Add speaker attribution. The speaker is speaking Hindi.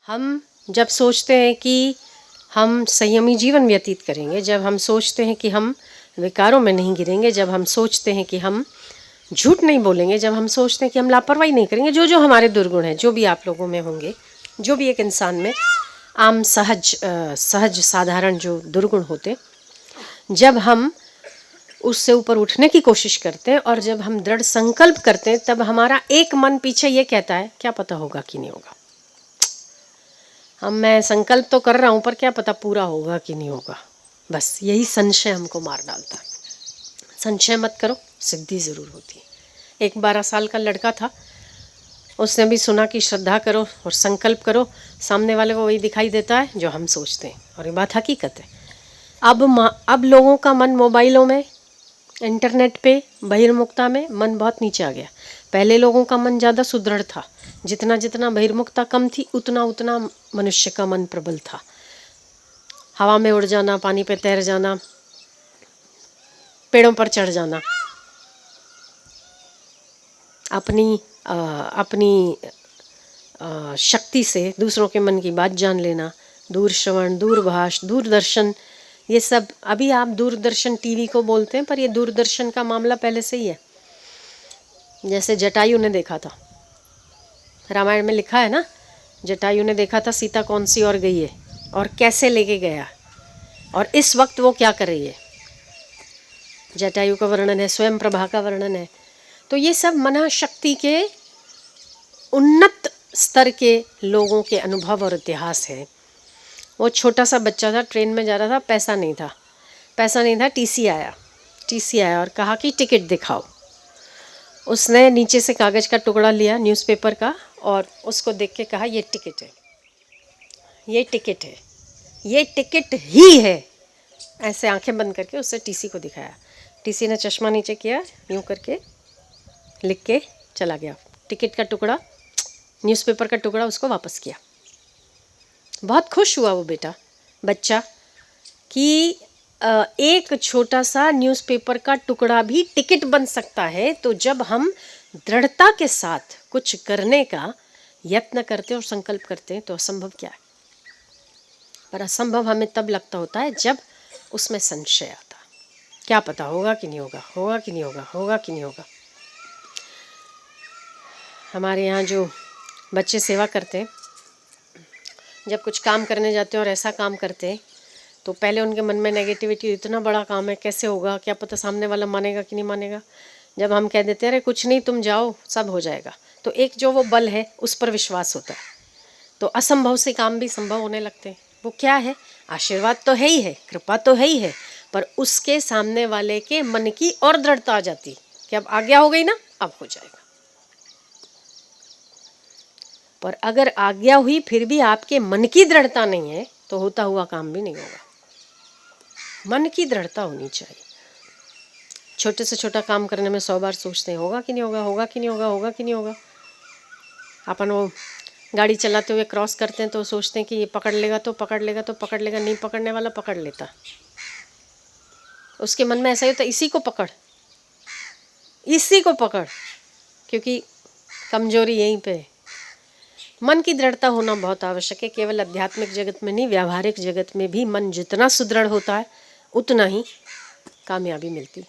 Speaker 1: हम जब सोचते हैं कि हम संयमी जीवन व्यतीत करेंगे, जब हम सोचते हैं कि हम विकारों में नहीं गिरेंगे, जब हम सोचते हैं कि हम झूठ नहीं बोलेंगे, जब हम सोचते हैं कि हम लापरवाही नहीं करेंगे, जो जो हमारे दुर्गुण हैं, जो भी आप लोगों में होंगे, जो भी एक इंसान में आम सहज साधारण जो दुर्गुण होते, जब हम उससे ऊपर उठने की कोशिश करते हैं और जब हम दृढ़ संकल्प करते हैं, तब हमारा एक मन पीछे ये कहता है क्या पता होगा कि नहीं होगा। मैं संकल्प तो कर रहा हूँ पर क्या पता पूरा होगा कि नहीं होगा। बस यही संशय हमको मार डालता है। संशय मत करो, सिद्धि ज़रूर होती है। एक 12 साल का लड़का था, उसने भी सुना कि श्रद्धा करो और संकल्प करो, सामने वाले को वही दिखाई देता है जो हम सोचते हैं, और ये बात हकीकत है। अब लोगों का मन मोबाइलों में, इंटरनेट पे, बहिर्मुखता में मन बहुत नीचे आ गया। पहले लोगों का मन ज़्यादा सुदृढ़ था, जितना जितना बहिर्मुखता कम थी उतना उतना मनुष्य का मन प्रबल था। हवा में उड़ जाना, पानी पे तैर जाना, पेड़ों पर चढ़ जाना, अपनी शक्ति से दूसरों के मन की बात जान लेना, दूर श्रवण, दूरभाष, दूरदर्शन, ये सब। अभी आप दूरदर्शन टीवी को बोलते हैं, पर ये दूरदर्शन का मामला पहले से ही है। जैसे जटायु ने देखा था, रामायण में लिखा है ना, जटायु ने देखा था सीता कौन सी और गई है और कैसे लेके गया, और इस वक्त वो क्या कर रही है। जटायु का वर्णन है, स्वयं प्रभा का वर्णन है। तो ये सब मना शक्ति के उन्नत स्तर के लोगों के अनुभव और इतिहास है। वो छोटा सा बच्चा था, ट्रेन में जा रहा था, पैसा नहीं था, टीसी आया और कहा कि टिकट दिखाओ। उसने नीचे से कागज़ का टुकड़ा लिया, न्यूज़पेपर का, और उसको देख के कहा ये टिकट है, ये टिकट है, ये टिकट ही है। ऐसे आंखें बंद करके उससे टीसी को दिखाया। टीसी ने चश्मा नीचे किया, यूँ करके लिख के चला गया। टिकट का टुकड़ा, न्यूज़पेपर का टुकड़ा उसको वापस किया। बहुत खुश हुआ वो बच्चा कि एक छोटा सा न्यूज़पेपर का टुकड़ा भी टिकट बन सकता है। तो जब हम दृढ़ता के साथ कुछ करने का यत्न करते और संकल्प करते हैं तो असंभव क्या है। पर असंभव हमें तब लगता होता है जब उसमें संशय आता, क्या पता होगा कि नहीं होगा, होगा कि नहीं होगा, होगा कि नहीं होगा। हमारे यहाँ जो बच्चे सेवा करते हैं, जब कुछ काम करने जाते हैं और ऐसा काम करते हैं तो पहले उनके मन में नेगेटिविटी, इतना बड़ा काम है कैसे होगा, क्या पता सामने वाला मानेगा कि नहीं मानेगा। जब हम कह देते हैं अरे कुछ नहीं तुम जाओ सब हो जाएगा, तो एक जो वो बल है उस पर विश्वास होता है, तो असंभव से काम भी संभव होने लगते हैं। वो क्या है, आशीर्वाद तो है ही है, कृपा तो है ही है, पर उसके सामने वाले के मन की और दृढ़ता आ जाती कि अब आज्ञा हो गई ना, अब हो जाएगा। पर अगर आज्ञा हुई फिर भी आपके मन की दृढ़ता नहीं है तो होता हुआ काम भी नहीं होगा। मन की दृढ़ता होनी चाहिए। छोटे से छोटा काम करने में 100 बार सोचते हैं होगा कि नहीं होगा, होगा कि नहीं होगा, होगा कि नहीं होगा। अपन वो गाड़ी चलाते हुए क्रॉस करते हैं तो सोचते हैं कि ये पकड़ लेगा तो पकड़ लेगा तो पकड़ लेगा, नहीं पकड़ने वाला पकड़ लेता। उसके मन में ऐसा ही होता, इसी को पकड़, इसी को पकड़, क्योंकि कमजोरी यहीं पे है। मन की दृढ़ता होना बहुत आवश्यक है। केवल आध्यात्मिक जगत में नहीं, व्यावहारिक जगत में भी मन जितना सुदृढ़ होता है उतना ही कामयाबी मिलती है।